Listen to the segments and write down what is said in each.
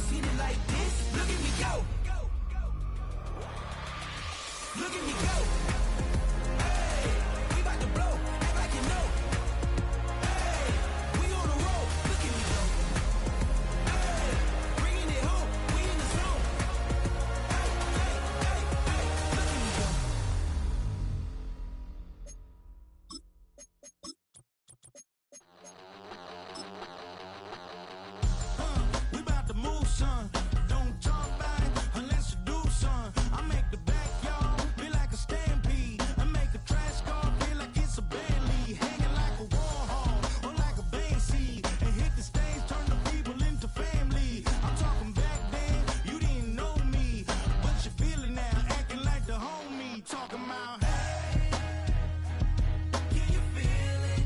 seen it like this. Look at me go. Look at me go. Hey, we about to blow. Act like you know. Hey, we on the road. Look at me go. Hey, bringing it home. We in the zone. Hey, look at me go. We about to move, son. Don't talk about it unless you do, son. I make the backyard feel like a stampede. I make a trash car feel like it's a Bentley. Hanging like a Warhol or like a Banksy. And hit the stage, turn the people into family. I'm talking back then, you didn't know me. But you feel it now, acting like the homie. Talking about, hey, can you feel it?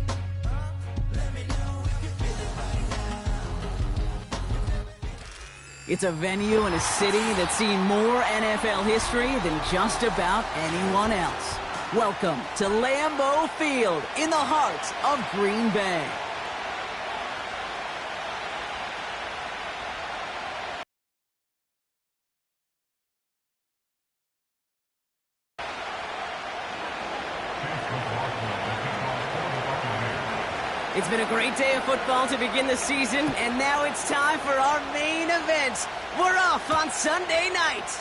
Let me know if you feel it right now. It's a venue in a city that's seen more NFL history than just about anyone else. Welcome to Lambeau Field in the heart of Green Bay. It's been a great day of football to begin the season, and now it's time for our main event. We're off on Sunday night.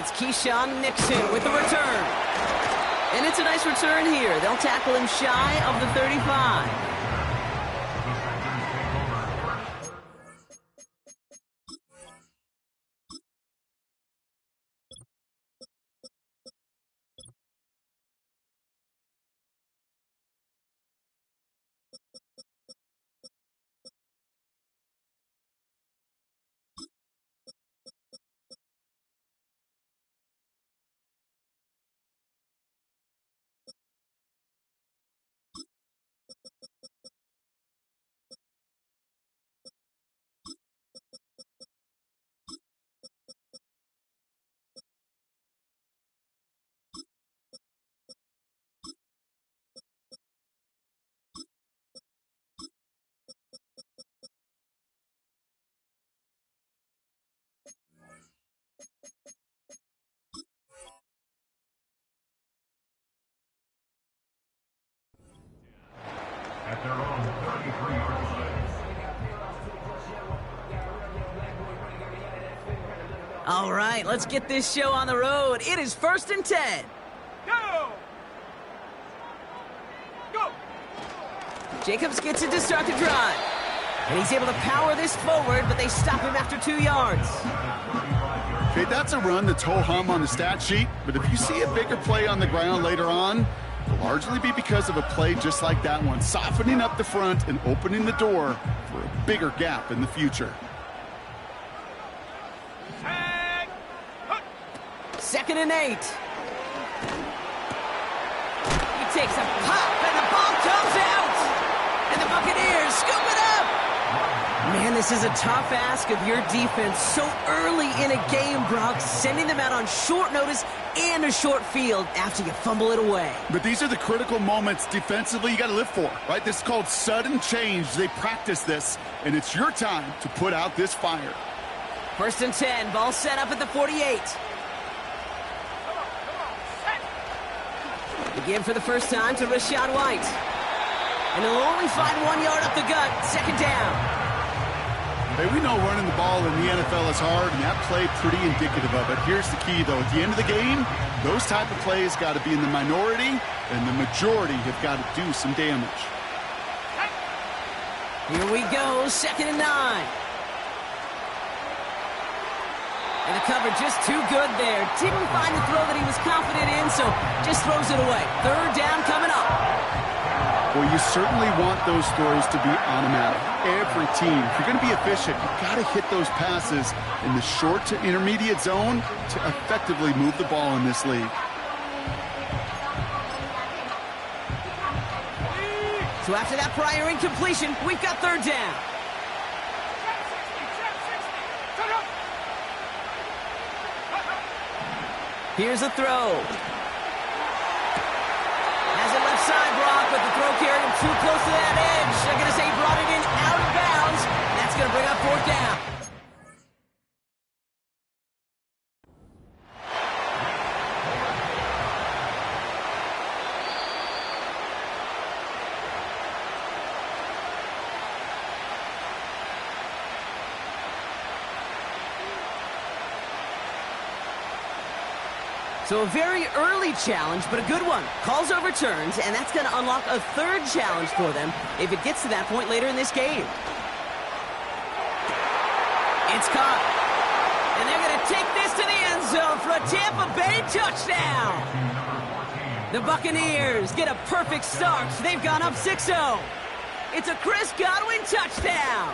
It's Keyshawn Nixon with the return. And it's a nice return here. They'll tackle him shy of the 35. At their own 33-yard line. All right, let's get this show on the road. It is 1st and 10. Go! Go! Jacobs gets it to start the drive. And he's able to power this forward, but they stop him after 2 yards. Okay, that's a run that's ho-hum on the stat sheet, but if you see a bigger play on the ground later on, it'll largely be because of a play just like that one, softening up the front and opening the door for a bigger gap in the future. Tag! Hut! 2nd and 8. He takes a pop, and the ball comes out. And the Buccaneers scoop it up. Man, this is a tough ask of your defense so early in a game, Brock, sending them out on short notice and a short field after you fumble it away. But these are the critical moments defensively you got to live for, right? This is called sudden change. They practice this, and it's your time to put out this fire. 1st and 10, ball set up at the 48. The give for the first time to Rachaad White. And he'll only find 1 yard up the gut, 2nd down. Hey, we know running the ball in the NFL is hard, and that play pretty indicative of it. Here's the key, though. At the end of the game, those type of plays got to be in the minority, and the majority have got to do some damage. Here we go, 2nd and 9. And the cover just too good there. Didn't find the throw that he was confident in, so just throws it away. 3rd down coming up. Well, you certainly want those throws to be automatic. Every team, if you're going to be efficient, you've got to hit those passes in the short to intermediate zone to effectively move the ball in this league. So after that prior incompletion, we've got 3rd down. Here's a throw. Has it left side, Brock, but the throw carried him too close to that edge. They're going to say he brought it in out of bounds. That's going to bring up 4th down. So a very early challenge, but a good one. Calls overturns, and that's going to unlock a third challenge for them if it gets to that point later in this game. It's caught. And they're going to take this to the end zone for a Tampa Bay touchdown. The Buccaneers get a perfect start. They've gone up 6-0. It's a Chris Godwin touchdown.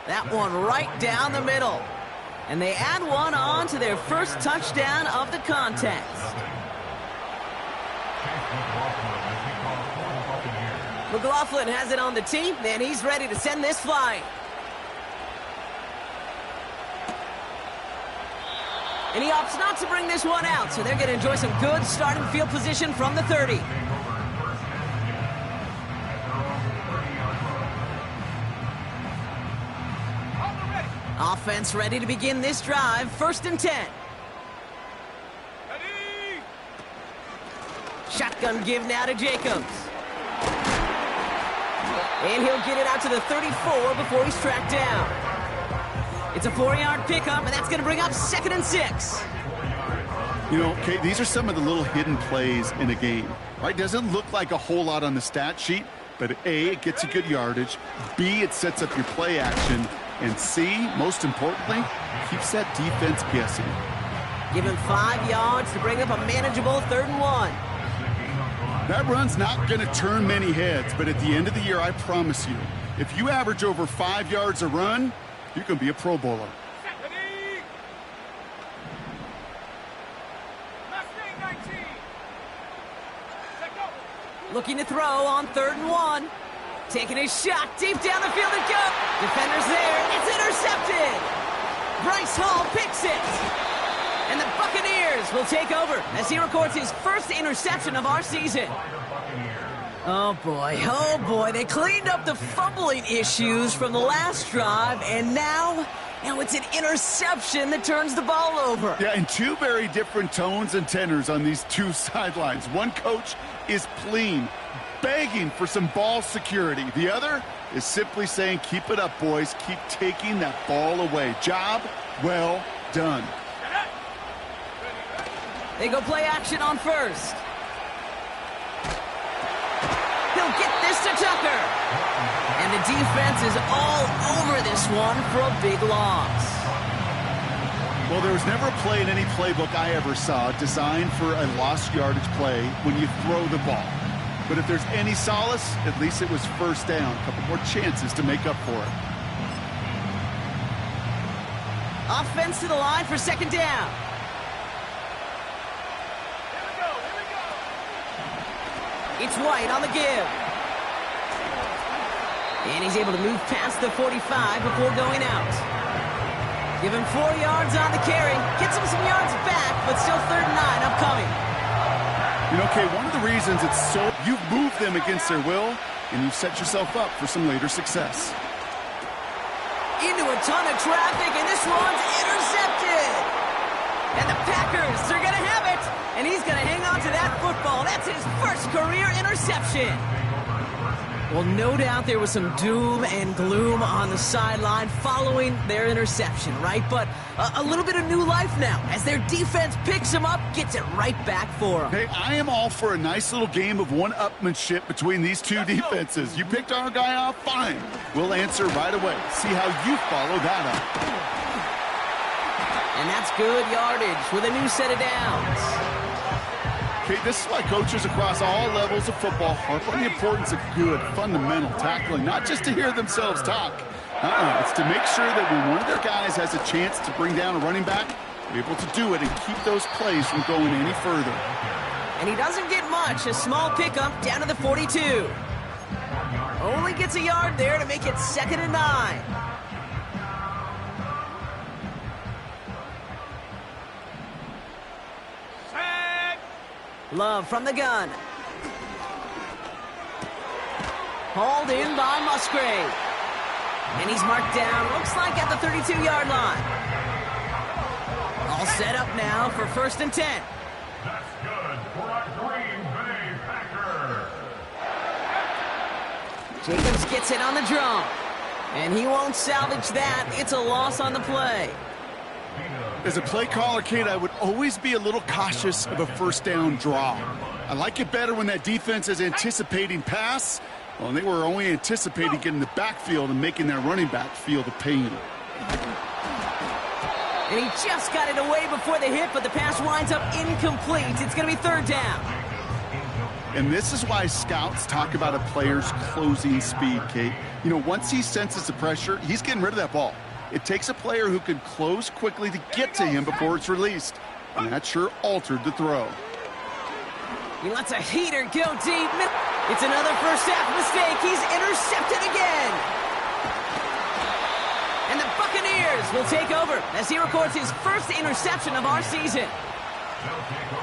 That one right down the middle. And they add one on to their first touchdown of the contest. McLaughlin has it on the tee, and he's ready to send this flying. And he opts not to bring this one out, so they're going to enjoy some good starting field position from the 30. Offense ready to begin this drive. 1st and 10. Ready. Shotgun give now to Jacobs. And he'll get it out to the 34 before he's tracked down. It's a 4-yard pickup, and that's going to bring up 2nd and 6. You know, Kate, these are some of the little hidden plays in a game, right? Doesn't look like a whole lot on the stat sheet, but A, it gets you good yardage. B, it sets up your play action. And C, most importantly, keeps that defense guessing. Give him 5 yards to bring up a manageable 3rd and 1. That run's not going to turn many heads, but at the end of the year, I promise you, if you average over 5 yards a run, you can be a Pro Bowler. Ready. Mustang 19. Set go. Looking to throw on 3rd and 1. Taking a shot deep down the field and go. Defenders there. It's intercepted. Bryce Hall picks it. And the Buccaneers will take over as he records his first interception of our season. Oh boy, they cleaned up the fumbling issues from the last drive, and now it's an interception that turns the ball over. Yeah, and 2 very different tones and tenors on these 2 sidelines. One coach is pleading, begging for some ball security. The other is simply saying, keep it up, boys. Keep taking that ball away. Job well done. They go play action on 1st. He'll get this to Tucker. And the defense is all over this one for a big loss. Well, there was never a play in any playbook I ever saw designed for a lost yardage play when you throw the ball. But if there's any solace, at least it was 1st down. A couple more chances to make up for it. Offense to the line for 2nd down. It's White on the give. And he's able to move past the 45 before going out. Give him 4 yards on the carry. Gets him some yards back, but still 3rd and 9 upcoming. You know, Kay, one of the reasons it's so... You've moved them against their will, and you've set yourself up for some later success. Into a ton of traffic, and this one's intercepted. And the Packers are going to have it. And he's going to hang on to that football. That's his first career interception. Well, no doubt there was some doom and gloom on the sideline following their interception, right? But a little bit of new life now as their defense picks him up, gets it right back for them. Hey, I am all for a nice little game of one-upmanship between these 2 defenses. You picked our guy off, fine. We'll answer right away. See how you follow that up. And that's good yardage with a new set of downs. Okay, this is why coaches across all levels of football harp on the importance of good, fundamental tackling, not just to hear themselves talk. It's to make sure that when one of their guys has a chance to bring down a running back, they're able to do it and keep those plays from going any further. And he doesn't get much. A small pickup down to the 42. Only gets a yard there to make it 2nd and 9. Love from the gun. Hauled in by Musgrave. And he's marked down, looks like at the 32-yard line. All set up now for 1st and 10. That's good for a Green Bay Packer. Jacobs gets it on the drum. And he won't salvage that. It's a loss on the play. As a play caller, Kate, I would always be a little cautious of a first down draw. I like it better when that defense is anticipating pass. Well, and they were only anticipating getting the backfield and making their running back feel the pain. And he just got it away before the hit, but the pass winds up incomplete. It's going to be third down. And this is why scouts talk about a player's closing speed, Kate. You know, once he senses the pressure, he's getting rid of that ball. It takes a player who can close quickly to get to him before it's released. And that sure altered the throw. He lets a heater go deep. It's another first half mistake. He's intercepted again. And the Buccaneers will take over as he records his first interception of our season.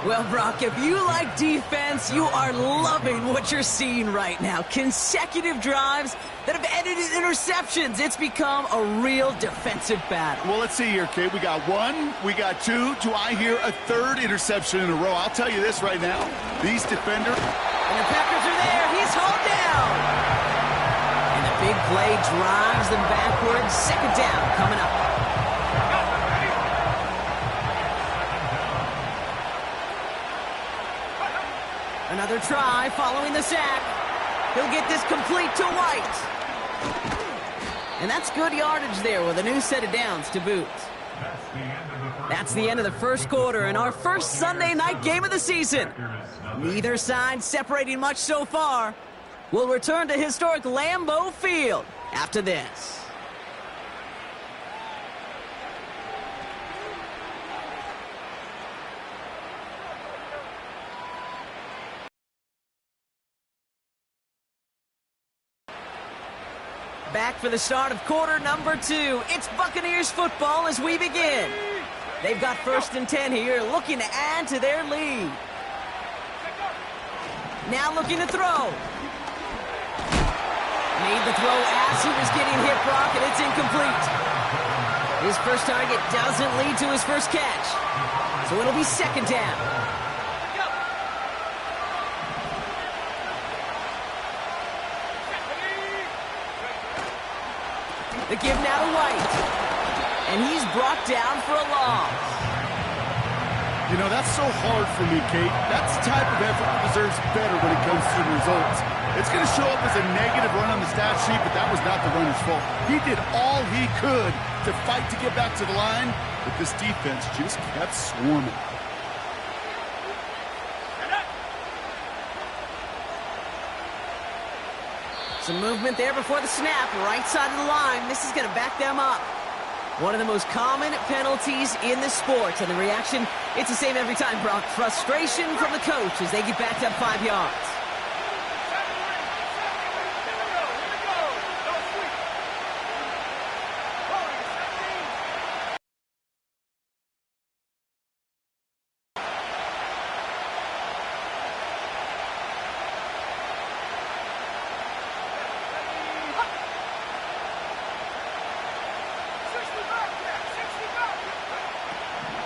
Well, Brock, if you like defense, you are loving what you're seeing right now. Consecutive drives that have ended in interceptions. It's become a real defensive battle. Well, let's see here, Kate. We got one, we got two. Do I hear a third interception in a row? I'll tell you this right now. These defenders... And the Packers are there. He's hauled down. And the big play drives them backwards. Second down coming up. Another try following the sack. He'll get this complete to White. And that's good yardage there with a new set of downs to boot. That's the end of the first quarter and our first Sunday night game of the season. Neither side separating much so far. We'll return to historic Lambeau Field after this. Back for the start of quarter number 2. It's Buccaneers football as we begin. They've got 1st and 10 here, looking to add to their lead. Now looking to throw. Made the throw as he was getting hit, Brock, and it's incomplete. His first target doesn't lead to his first catch. So it'll be second down. The give now to White. And he's brought down for a loss. You know, that's so hard for me, Kate. That's the type of effort that deserves better when it comes to the results. It's going to show up as a negative run on the stat sheet, but that was not the runner's fault. He did all he could to fight to get back to the line, but this defense just kept swarming. Some movement there before the snap, right side of the line. This is going to back them up. One of the most common penalties in the sport, and the reaction, it's the same every time, Brock. Frustration from the coach as they get backed up 5 yards.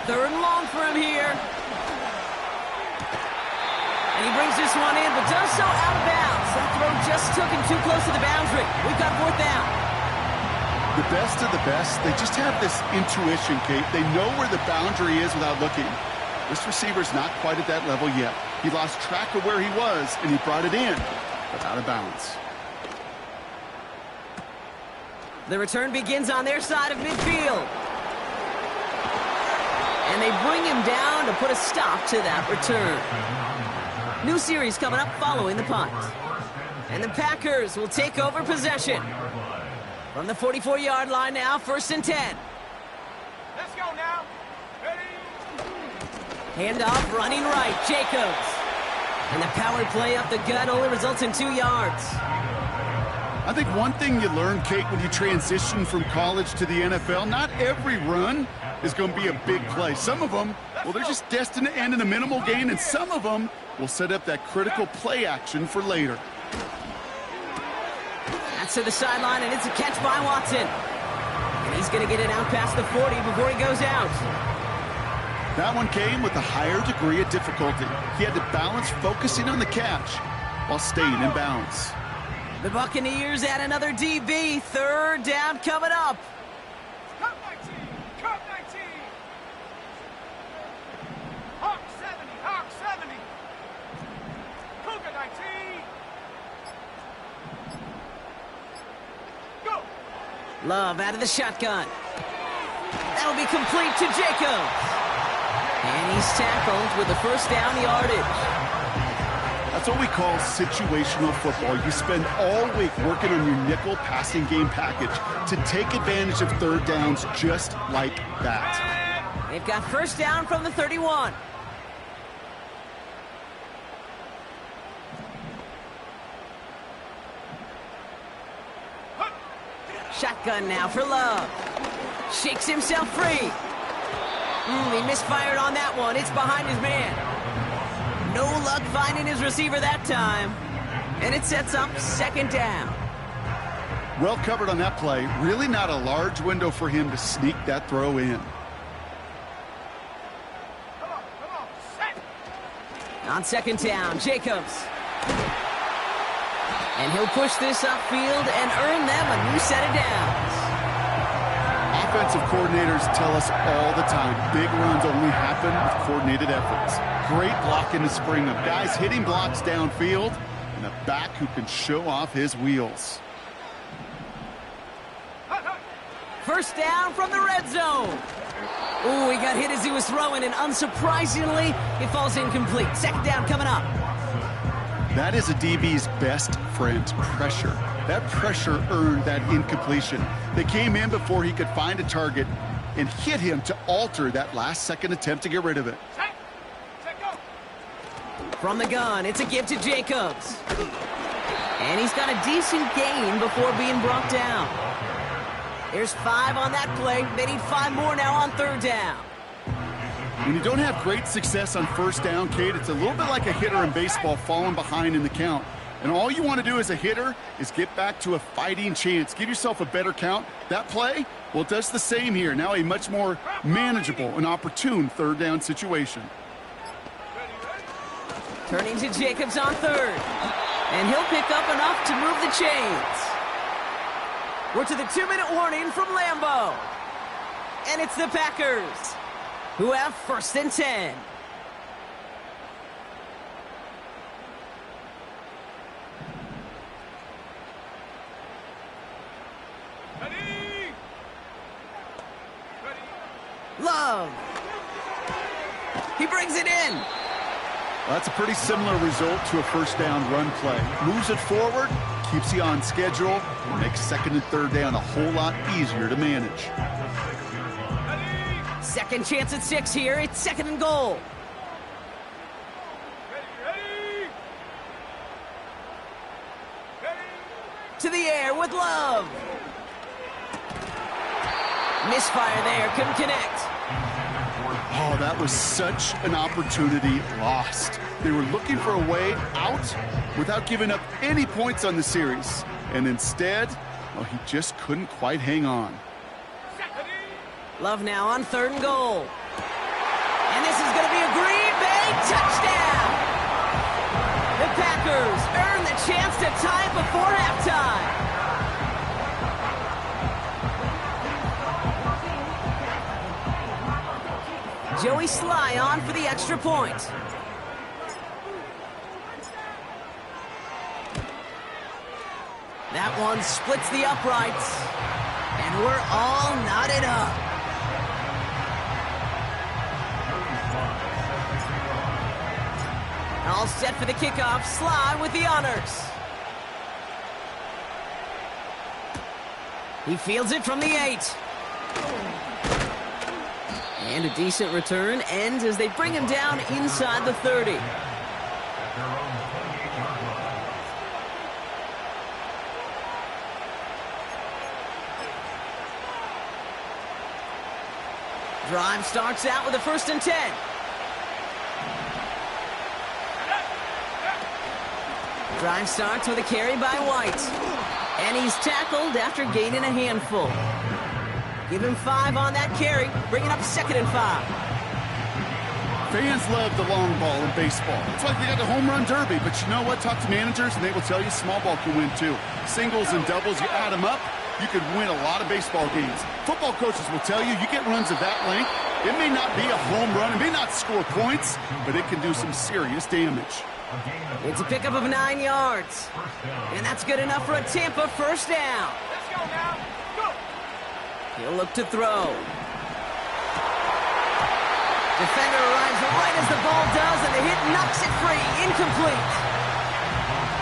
Third and long for him here. And he brings this one in, but does so out of bounds. That throw just took him too close to the boundary. We've got 4th down. The best of the best, they just have this intuition, Kate. They know where the boundary is without looking. This receiver's not quite at that level yet. He lost track of where he was, and he brought it in, but out of bounds. The return begins on their side of midfield. And they bring him down to put a stop to that return. New series coming up following the punt. And the Packers will take over possession. From the 44-yard line now, 1st and 10. Let's go now. Ready? Handoff running right, Jacobs. And the power play up the gut only results in 2 yards. I think one thing you learn, Kate, when you transition from college to the NFL, not every run is going to be a big play. Some of them, well, they're just destined to end in a minimal gain, and some of them will set up that critical play action for later. That's to the sideline, and it's a catch by Watson. And he's going to get it out past the 40 before he goes out. That one came with a higher degree of difficulty. He had to balance focusing on the catch while staying in bounds. The Buccaneers add another DB. 3rd down coming up. Cut 19. Cut 19. Love out of the shotgun. That'll be complete to Jacobs. And he's tackled with the first down yardage. That's what we call situational football. You spend all week working on your nickel passing game package to take advantage of third downs just like that. They've got first down from the 31. Shotgun now for Love. Shakes himself free. He misfired on that one. It's behind his man. No luck finding his receiver that time. And it sets up second down. Well covered on that play. Really not a large window for him to sneak that throw in. Come on, set. On second down, Jacobs. And he'll push this upfield and earn them a new set of downs. Offensive coordinators tell us all the time, big runs only happen with coordinated efforts. Great block in the spring of guys hitting blocks downfield and a back who can show off his wheels. First down from the red zone. Ooh, he got hit as he was throwing, and unsurprisingly, it falls incomplete. Second down coming up. That is a DB's best friend, pressure. That pressure earned that incompletion. They came in before he could find a target and hit him to alter that last-second attempt to get rid of it. Set, go. From the gun, it's a give to Jacobs. And he's got a decent gain before being brought down. There's 5 on that play. They need 5 more now on third down. When you don't have great success on first down, Kate, it's a little bit like a hitter in baseball falling behind in the count. And all you want to do as a hitter is get back to a fighting chance. Give yourself a better count. That play, well, it does the same here. Now a much more manageable and opportune third down situation. Turning to Jacobs on third. And he'll pick up enough to move the chains. We're to the 2-minute warning from Lambeau. And it's the Packers, who have first and 10. Ready. Love. He brings it in. Well, that's a pretty similar result to a first down run play. Moves it forward, keeps you on schedule, and makes second and third down a whole lot easier to manage. Second chance at 6 here. It's second and goal. Ready. To the air with Love. Misfire there. Couldn't connect. Oh, that was such an opportunity lost. They were looking for a way out without giving up any points on the series. And instead, well, he just couldn't quite hang on. Love now on third and goal. And this is going to be a Green Bay touchdown. The Packers earn the chance to tie it before halftime. Joey Sly on for the extra point. That one splits the uprights. And we're all knotted up. All set for the kickoff. Sly with the honors. He fields it from the 8. And a decent return ends as they bring him down inside the 30. Drive starts out with a first and 10. Drive starts with a carry by White. And he's tackled after gaining a handful. Give him 5 on that carry, bringing up second and 5. Fans love the long ball in baseball. It's like they got the home run derby, but you know what? Talk to managers and they will tell you small ball can win too. Singles and doubles, you add them up, you could win a lot of baseball games. Football coaches will tell you, you get runs of that length, it may not be a home run, it may not score points, but it can do some serious damage. It's a pickup of 9 yards. And that's good enough for a Tampa first down. Let's go now. Go. He'll look to throw. Defender arrives right as the ball does, and the hit knocks it free. Incomplete.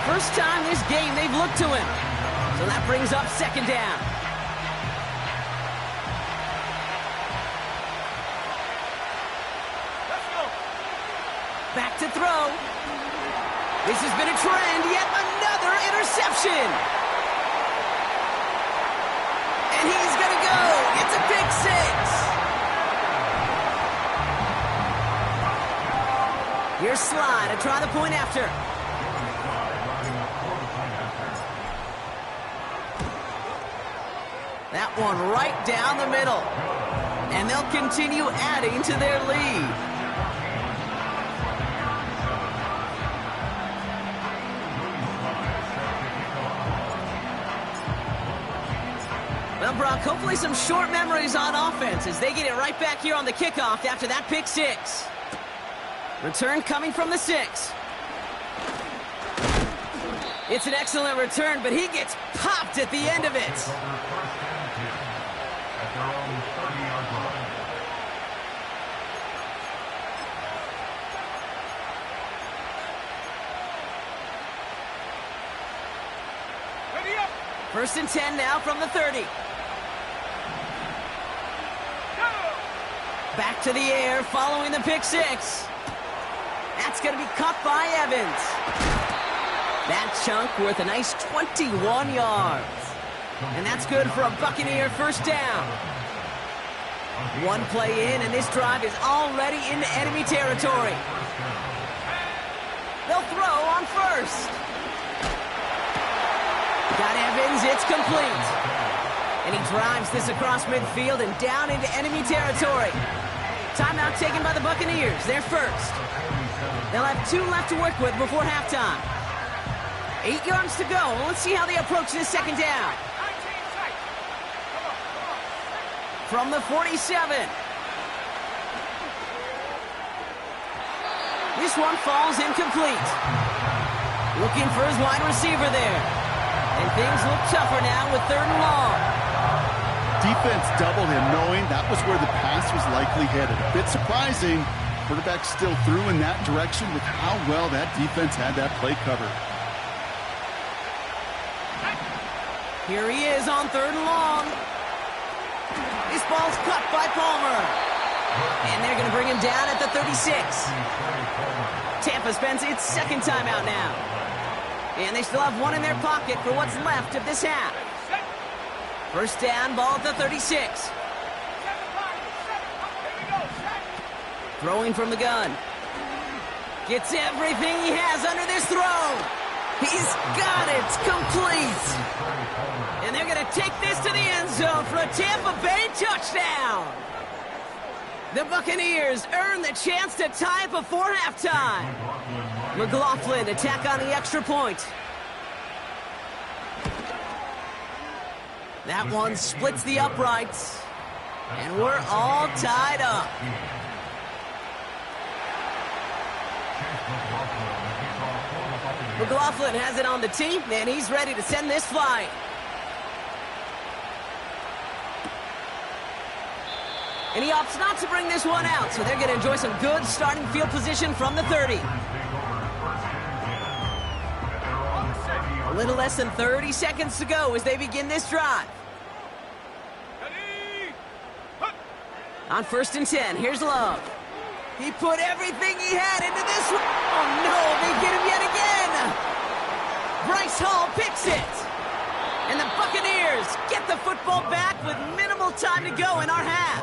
First time this game they've looked to him. So that brings up second down. Let's go. Back to throw. This has been a trend. Yet another interception. And he's going to go. It's a pick six. Here's Sly to try the point after. That one right down the middle. And they'll continue adding to their lead. Well, Brock, hopefully some short memories on offense as they get it right back here on the kickoff after that pick six. Return coming from the 6. It's an excellent return, but he gets popped at the end of it. Ready up. First and 10 now from the 30. Go. Back to the air following the pick six. That's going to be caught by Evans. That chunk worth a nice 21 yards. And that's good for a Buccaneer first down. One play in, and this drive is already into enemy territory. They'll throw on first. Got Evans, it's complete. And he drives this across midfield and down into enemy territory. Timeout taken by the Buccaneers, their first. They'll have 2 left to work with before halftime. 8 yards to go. Let's see how they approach this second down. 19 sight. Come on. From the 47. This one falls incomplete. Looking for his wide receiver there. And things look tougher now with 3rd and long. Defense doubled him, knowing that was where the pass was likely headed. A bit surprising. Quarterback still threw in that direction with how well that defense had that play covered. Here he is on 3rd and long. This ball's cut by Palmer. And they're going to bring him down at the 36. Tampa spends its second timeout now. And they still have one in their pocket for what's left of this half. Set. First down, ball at the 36. 7 5. 7. Here we go. Set. Throwing from the gun. Gets everything he has under this throw. He's got it. Complete. And they're going to take this to the end zone for a Tampa Bay touchdown. The Buccaneers earn the chance to tie it before halftime. McLaughlin to tack on the extra point. That one splits the uprights. And we're all tied up. McLaughlin has it on the tee, and he's ready to send this flying. And he opts not to bring this one out, so they're going to enjoy some good starting field position from the 30. A little less than 30 seconds to go as they begin this drive. Ready. Hup. On 1st and 10, here's Love. He put everything he had into this one. Oh, no, they get him yet again. Bryce Hall picks it. And the Buccaneers get the football back with minimal time to go in our half.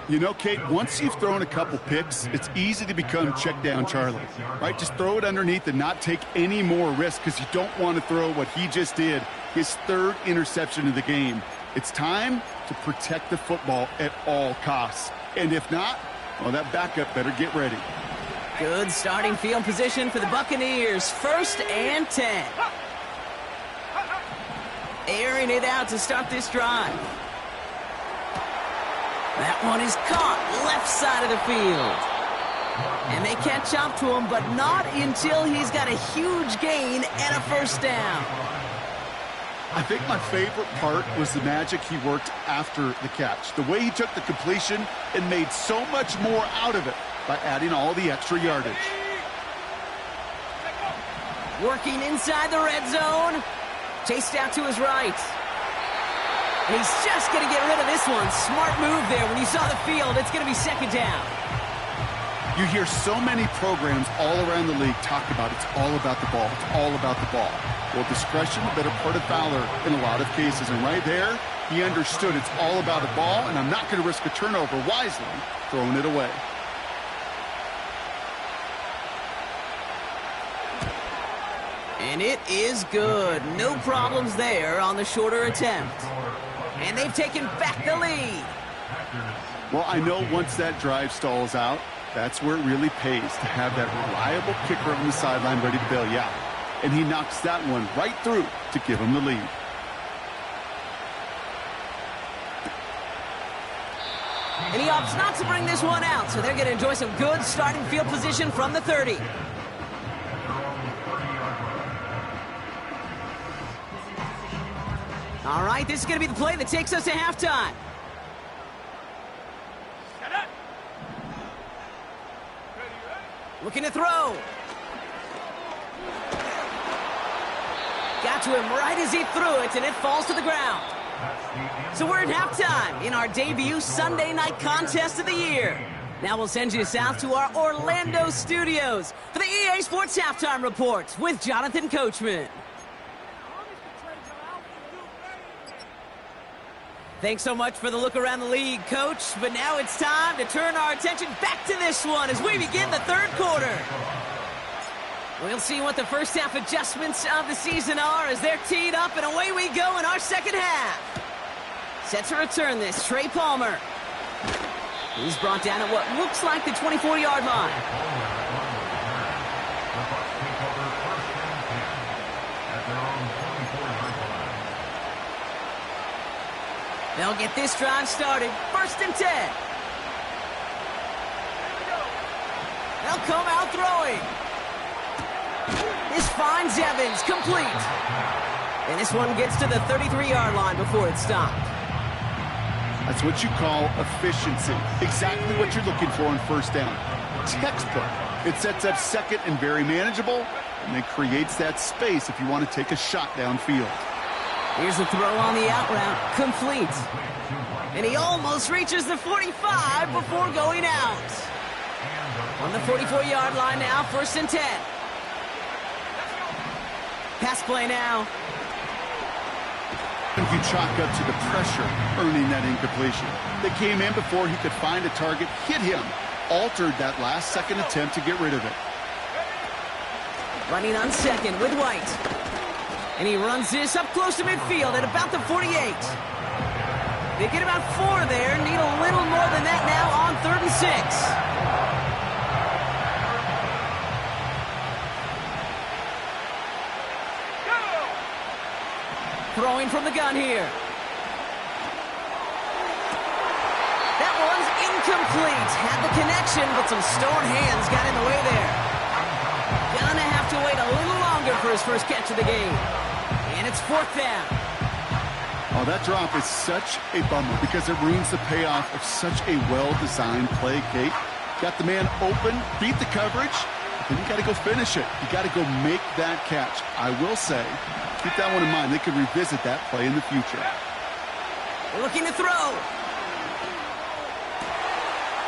You know, Kate, once you've thrown a couple picks, it's easy to become check down Charlie, right? Just throw it underneath and not take any more risk because you don't want to throw what he just did, his 3rd interception of the game. It's time to protect the football at all costs. And if not, well, that backup better get ready. Good starting field position for the Buccaneers. 1st and 10. Airing it out to start this drive. That one is caught left side of the field. And they catch up to him, but not until he's got a huge gain and a first down. I think my favorite part was the magic he worked after the catch. The way he took the completion and made so much more out of it by adding all the extra yardage. Working inside the red zone. Chased out to his right. And he's just going to get rid of this one. Smart move there. When you saw the field, it's going to be second down. You hear so many programs all around the league talk about it's all about the ball. It's all about the ball. Well, discretion, the better part of valor in a lot of cases. And right there, he understood it's all about the ball, and I'm not going to risk a turnover wisely, throwing it away. And it is good. No problems there on the shorter attempt. And they've taken back the lead. Well, I know once that drive stalls out, that's where it really pays to have that reliable kicker on the sideline ready to bail you out. And he knocks that one right through to give him the lead. And he opts not to bring this one out, so they're going to enjoy some good starting field position from the 30. All right, this is going to be the play that takes us to halftime. Looking to throw. Got to him right as he threw it, and it falls to the ground. So we're at halftime in our debut Sunday night contest of the year. Now we'll send you south to our Orlando studios for the EA Sports Halftime Report with Jonathan Coachman. Thanks so much for the look around the league, Coach. But now it's time to turn our attention back to this one as we begin the third quarter. We'll see what the first half adjustments of the season are as they're teed up, and away we go in our second half. Set to return this, Trey Palmer. He's brought down at what looks like the 24-yard line. They'll get this drive started. 1st and 10. They'll come out throwing. This finds Evans, complete. And this one gets to the 33-yard line before it's stopped. That's what you call efficiency. Exactly what you're looking for on first down. Textbook. It sets up second and very manageable, and it creates that space if you want to take a shot downfield. Here's the throw on the out route, complete. And he almost reaches the 45 before going out. On the 44-yard line now, 1st and 10. Pass play now. If you chalk up to the pressure earning that incompletion. They came in before he could find a target, hit him, altered that last-second attempt to get rid of it. Running on second with White. And he runs this up close to midfield at about the 48. They get about 4 there, need a little more than that now on 3rd and 6. Throwing from the gun here. That one's incomplete. Had the connection, but some stone hands got in the way there. Gonna have to wait a little longer for his first catch of the game. And it's 4th down. Oh, that drop is such a bummer because it ruins the payoff of such a well-designed play, Kate. Got the man open, beat the coverage, then you got to go finish it. You got to go make that catch. I will say, keep that one in mind. They could revisit that play in the future. Looking to throw.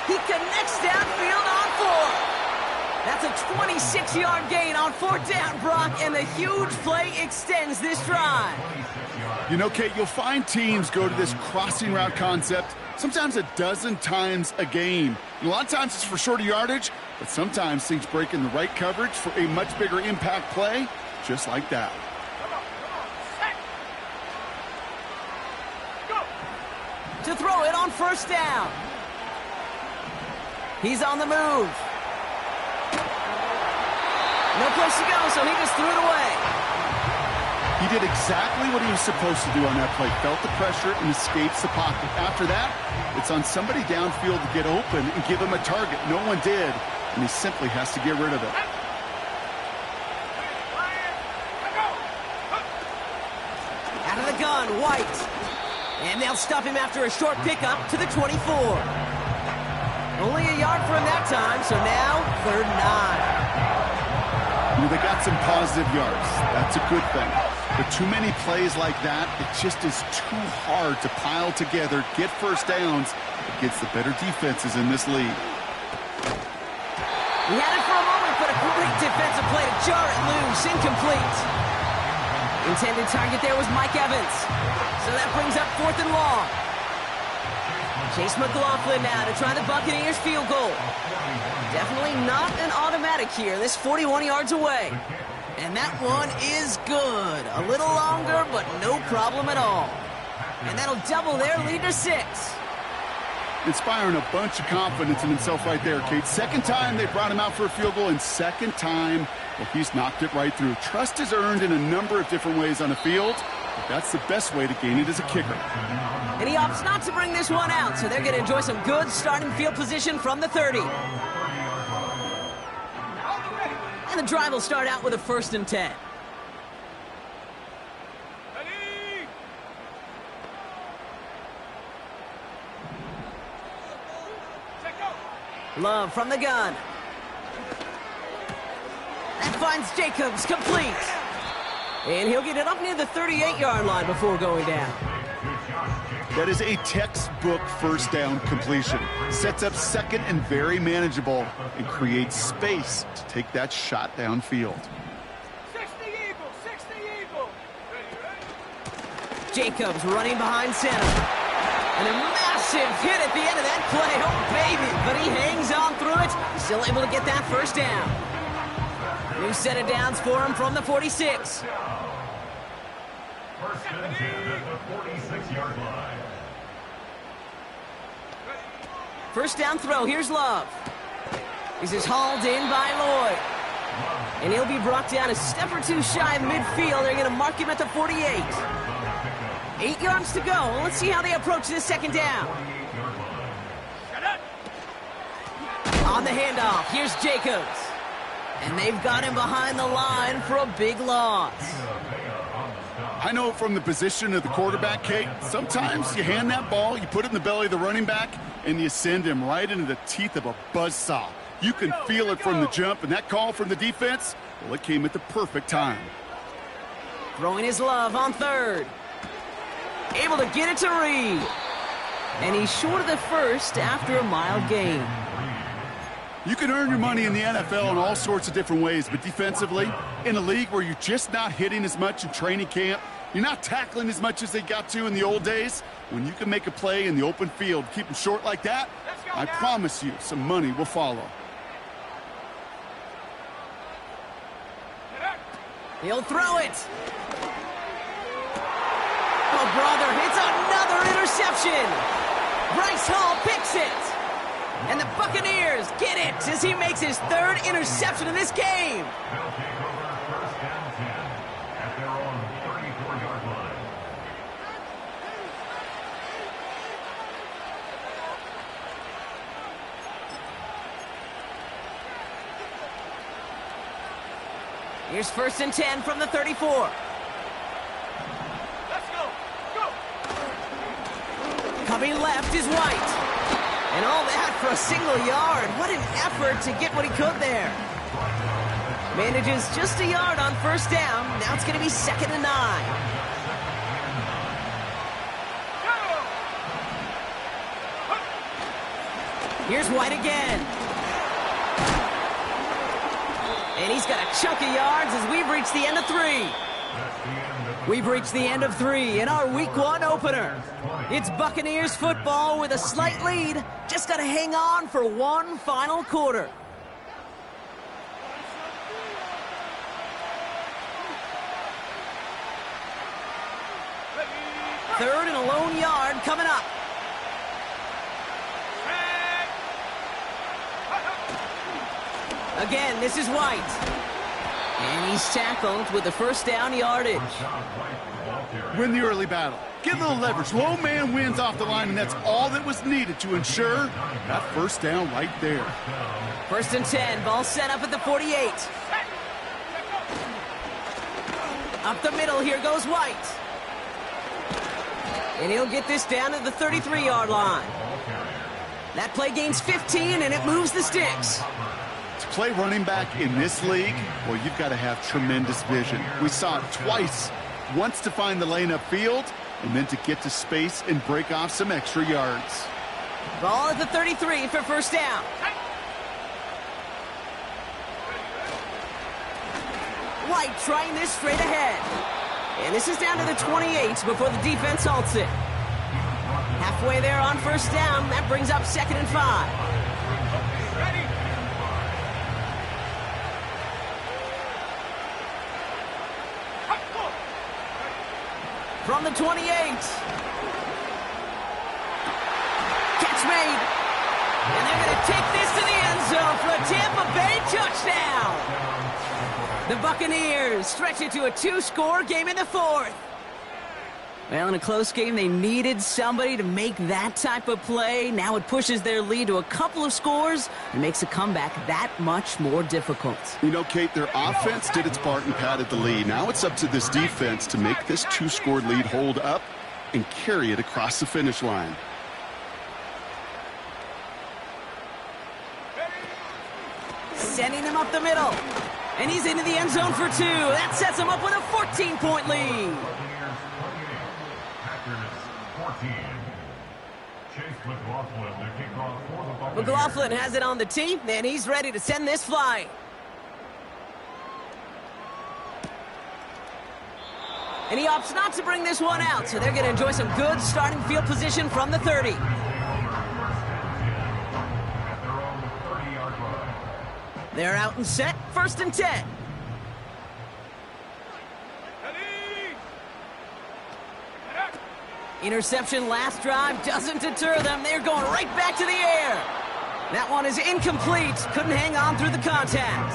He connects downfield on 4. That's a 26-yard gain on 4th down, Brock, and the huge play extends this drive. You know, Kate, you'll find teams go to this crossing route concept sometimes a dozen times a game. And a lot of times it's for shorter yardage, but sometimes things break in the right coverage for a much bigger impact play, just like that. To throw it on 1st down. He's on the move. No place to go, so he just threw it away. He did exactly what he was supposed to do on that play. Felt the pressure and escapes the pocket. After that, it's on somebody downfield to get open and give him a target. No one did, and he simply has to get rid of it. Out of White. And they'll stop him after a short pickup to the 24. Only a yard for him that time, so now 3rd and 9. They got some positive yards. That's a good thing. But too many plays like that, it just is too hard to pile together, get first downs against the better defenses in this league. He had it for a moment, but a great defensive play to jar it loose. Incomplete. Intended target there was Mike Evans. So that brings up 4th and long. Chase McLaughlin now to try the Buccaneers field goal. Definitely not an automatic here. This 41 yards away. And that one is good. A little longer, but no problem at all. And that'll double their lead to 6. Inspiring a bunch of confidence in himself right there, Kate. Second time they brought him out for a field goal, and second time, well, he's knocked it right through. Trust is earned in a number of different ways on the field, but that's the best way to gain it as a kicker. And he opts not to bring this one out, so they're going to enjoy some good starting field position from the 30. And the drive will start out with a 1st and 10. Ready? Set, go. Love from the gun. That finds Jacobs, complete. And he'll get it up near the 38-yard line before going down. That is a textbook first down completion. Sets up second and very manageable and creates space to take that shot downfield. 60 Eagle, 60 Eagle. Ready, ready? Jacobs running behind center. And a massive hit at the end of that play. Oh, baby. But he hangs on through it. Still able to get that first down. New set of downs for him from the 46. 1st and 10 at the 46-yard line. First down throw. Here's Love. This is hauled in by Lloyd. And he'll be brought down a step or two shy of midfield. They're going to mark him at the 48. 8 yards to go. Let's see how they approach this second down. On the handoff, here's Jacobs. And they've got him behind the line for a big loss. I know from the position of the quarterback, Kate, sometimes you hand that ball, you put it in the belly of the running back, and you send him right into the teeth of a buzzsaw. You can feel it from the jump, and that call from the defense, well, it came at the perfect time. Throwing his Love on 3rd. Able to get it to Reed. And he's short of the first after a mild gain. You can earn your money in the NFL in all sorts of different ways, but defensively, in a league where you're just not hitting as much in training camp, you're not tackling as much as they got to in the old days, when you can make a play in the open field, keep them short like that, I promise you some money will follow. He'll throw it. Oh, brother, it's another interception. Bryce Hall picks it. And the Buccaneers get it as he makes his 3rd interception in this game. They'll take over 1st and 10 at their own 34-yard line. Here's 1st and 10 from the 34. Let's go. Go. Coming left is White. And all that for a single yard. What an effort to get what he could there. Manages just a yard on 1st down. Now it's going to be 2nd and 9. Here's White again. And he's got a chunk of yards as we've reached the end of 3. We've reached the end of 3 in our Week 1 opener. It's Buccaneers football with a slight lead. Just got to hang on for one final quarter. Third and a lone yard coming up. Again, this is White. And he's tackled with the first down yardage. Win the early battle. Get a little leverage. Low man wins off the line, and that's all that was needed to ensure that first down right there. 1st and 10, ball set up at the 48. Up the middle, here goes White. And he'll get this down to the 33-yard line. That play gains 15, and it moves the sticks. To play running back in this league, well, you've got to have tremendous vision. We saw it twice. Once to find the lane upfield, and then to get to space and break off some extra yards. Ball at the 33 for first down. White trying this straight ahead. And this is down to the 28 before the defense halts it. Halfway there on first down. That brings up 2nd and 5. Ready? From the 28. Catch made. And they're going to take this to the end zone for a Tampa Bay touchdown. The Buccaneers stretch it to a 2-score game in the 4th. Well, in a close game, they needed somebody to make that type of play. Now it pushes their lead to a couple of scores and makes a comeback that much more difficult. You know, Kate, their offense did its part and padded the lead. Now it's up to this defense to make this 2-score lead hold up and carry it across the finish line. Sending him up the middle. And he's into the end zone for 2. That sets him up with a 14-point lead. McLaughlin has it on the tee, and he's ready to send this flying. And he opts not to bring this one out, so they're going to enjoy some good starting field position from the 30. They're out and set, 1st and 10. Interception last drive doesn't deter them. They're going right back to the air. That one is incomplete. Couldn't hang on through the contact.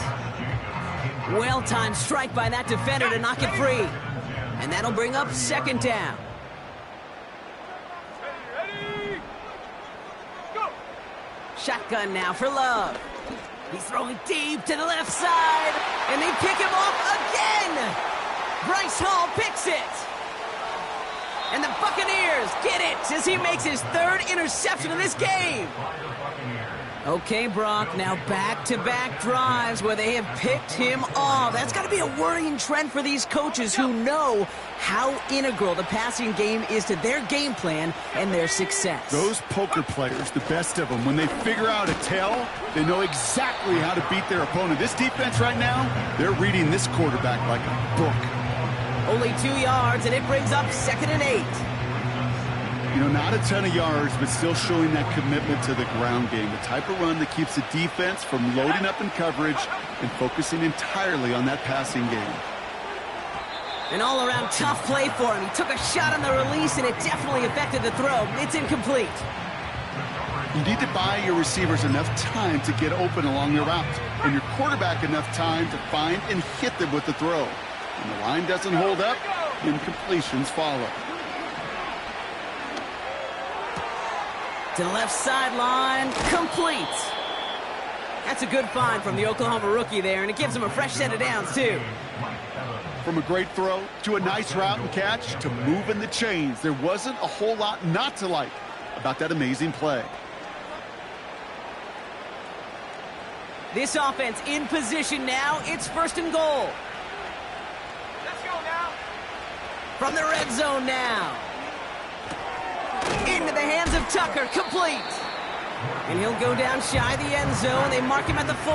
Well-timed strike by that defender to knock it free. And that'll bring up 2nd down. Ready? Go! Shotgun now for Love. He's throwing deep to the left side. And they pick him off again. Bryce Hall picks it. And the Buccaneers get it as he makes his 3rd interception of this game. Okay, Brock, now back-to-back drives where they have picked him off. That's got to be a worrying trend for these coaches who know how integral the passing game is to their game plan and their success. Those poker players, the best of them, when they figure out a tell, they know exactly how to beat their opponent. This defense right now, they're reading this quarterback like a book. Only 2 yards, and it brings up 2nd and 8. You know, not a ton of yards, but still showing that commitment to the ground game. The type of run that keeps the defense from loading up in coverage and focusing entirely on that passing game. An all-around tough play for him. He took a shot on the release, and it definitely affected the throw. It's incomplete. You need to buy your receivers enough time to get open along their route, and your quarterback enough time to find and hit them with the throw. When the line doesn't hold up, incompletions follow. To the left sideline, complete. That's a good find from the Oklahoma rookie there, and it gives him a fresh set of downs, too. From a great throw to a nice route and catch to moving the chains, there wasn't a whole lot not to like about that amazing play. This offense in position now. It's 1st and goal. Let's go now. From the red zone now. Into the hands of Tucker, complete. And he'll go down shy of the end zone. They mark him at the 4.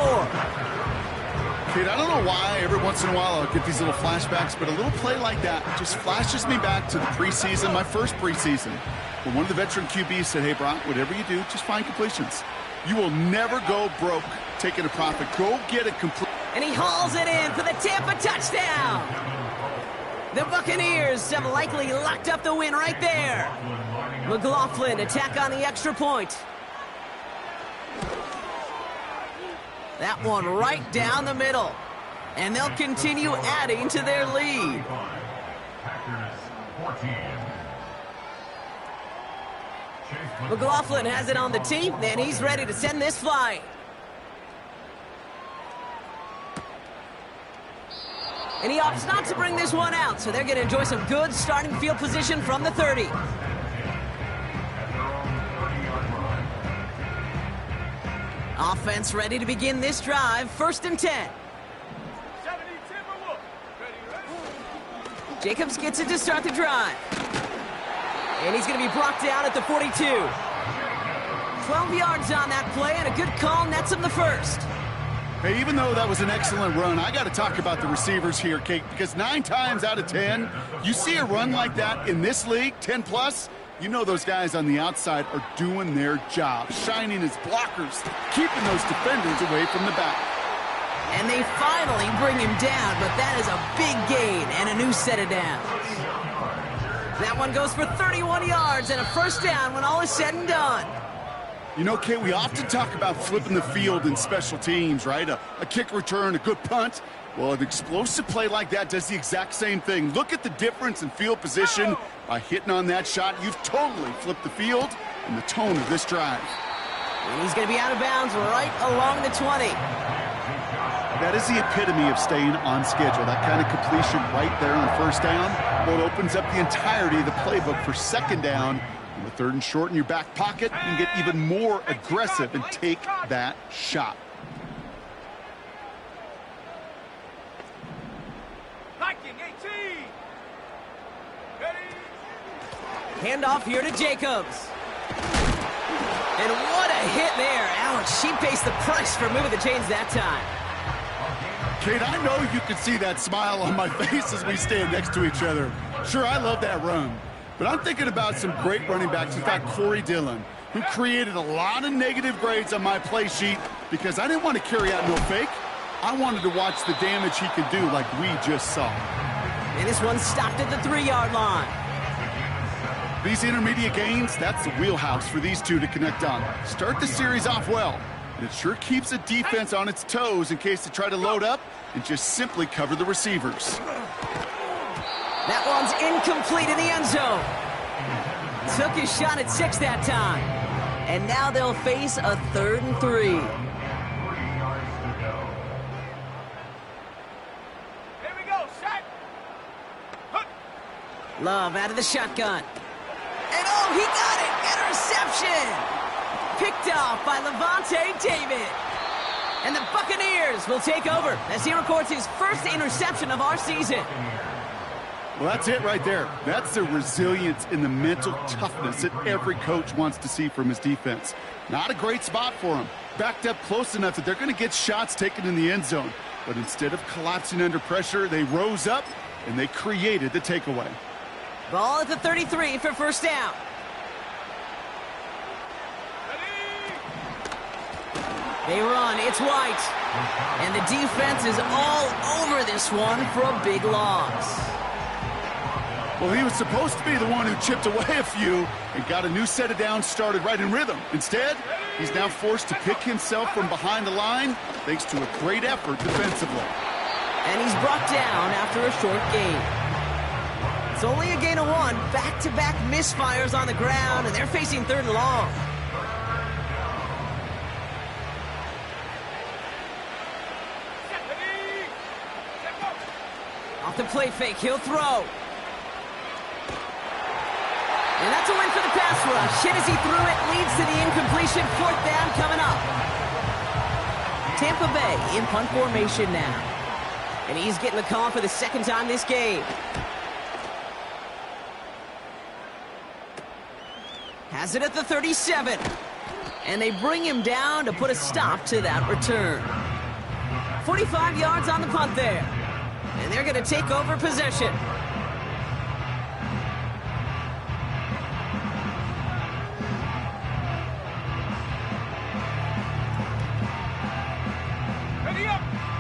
Kid, I don't know why every once in a while I'll get these little flashbacks, but a little play like that just flashes me back to the preseason, my first preseason, when one of the veteran QBs said, hey, Brock, whatever you do, just find completions. You will never go broke taking a profit. Go get it complete. And he hauls it in for the Tampa touchdown. The Buccaneers have likely locked up the win right there. McLaughlin attack on the extra point. That one right down the middle. And they'll continue adding to their lead. McLaughlin has it on the tee, and he's ready to send this flying. And he opts not to bring this one out, so they're going to enjoy some good starting field position from the 30. Offense ready to begin this drive. 1st and 10. 70 Timberwolves. Ready? Jacobs gets it to start the drive. And he's going to be brought down at the 42. 12 yards on that play, and a good call nets him the first. Hey, even though that was an excellent run, I got to talk about the receivers here, Kate, because 9 times out of 10, you see a run like that in this league, 10+, you know those guys on the outside are doing their job, shining as blockers, keeping those defenders away from the back. And they finally bring him down, but that is a big gain and a new set of downs. That one goes for 31 yards and a first down when all is said and done. You know, Kate, we often talk about flipping the field in special teams, right? A kick return, a good punt. Well, an explosive play like that does the exact same thing. Look at the difference in field position. By hitting on that shot, you've totally flipped the field and the tone of this drive. And he's going to be out of bounds right along the 20. That is the epitome of staying on schedule. That kind of completion right there on first down. Well, it opens up the entirety of the playbook for second down. And with 3rd and short in your back pocket, you can get even more aggressive and take that shot. Viking 18. Ready? Handoff here to Jacobs. And what a hit there. Ouch, she pays the price for moving the chains that time. Kate, I know you can see that smile on my face as we stand next to each other. Sure, I love that run. But I'm thinking about some great running backs. In fact, Corey Dillon, who created a lot of negative grades on my play sheet because I didn't want to carry out no fake. I wanted to watch the damage he could do like we just saw. And this one stopped at the 3-yard line. These intermediate gains, that's the wheelhouse for these two to connect on. Start the series off well, and it sure keeps the defense on its toes in case they try to load up and just simply cover the receivers. That one's incomplete in the end zone. Took his shot at 6 that time. And now they'll face a 3rd and 3. Here we go. Set. Hook. Love out of the shotgun. And oh, he got it! Interception! Picked off by Levante David. And the Buccaneers will take over as he records his first interception of our season. Well, that's it right there. That's the resilience and the mental toughness that every coach wants to see from his defense. Not a great spot for him. Backed up close enough that they're going to get shots taken in the end zone. But instead of collapsing under pressure, they rose up and they created the takeaway. Ball at the 33 for first down. They run, it's White. And the defense is all over this one for a big loss. Well, he was supposed to be the one who chipped away a few and got a new set of downs started right in rhythm. Instead, he's now forced to pick himself from behind the line thanks to a great effort defensively. And he's brought down after a short gain. It's only a gain of 1. Back-to-back misfires on the ground, and they're facing 3rd and long. Off the play fake, he'll throw. And that's a win for the pass rush. Hit as he threw it, leads to the incompletion. 4th down coming up. Tampa Bay in punt formation now. And he's getting the call for the 2nd time this game. Has it at the 37. And they bring him down to put a stop to that return. 45 yards on the punt there. And they're going to take over possession.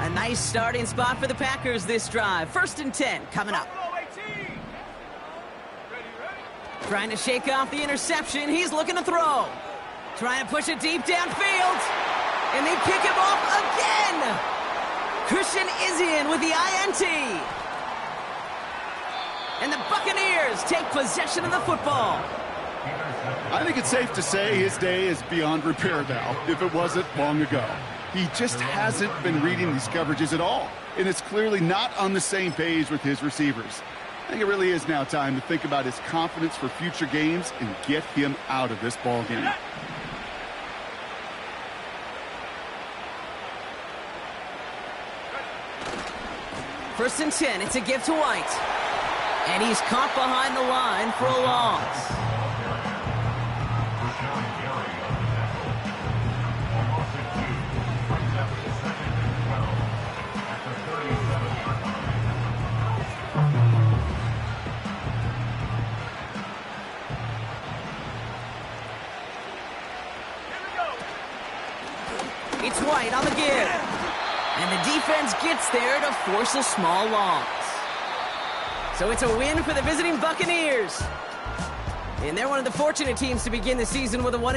A nice starting spot for the Packers this drive. 1st and 10 coming up. Trying to shake off the interception. He's looking to throw. Trying to push it deep downfield. And they pick him off again. Christian Izien with the INT. And the Buccaneers take possession of the football. I think it's safe to say his day is beyond repair now, if it wasn't long ago. He just hasn't been reading these coverages at all, and it's clearly not on the same page with his receivers. I think it really is now time to think about his confidence for future games and get him out of this ball game. First and 10, it's a give to White. And he's caught behind the line for a loss. It's White on the give. And the defense gets there to force a small loss. So it's a win for the visiting Buccaneers. And they're one of the fortunate teams to begin the season with a 1-2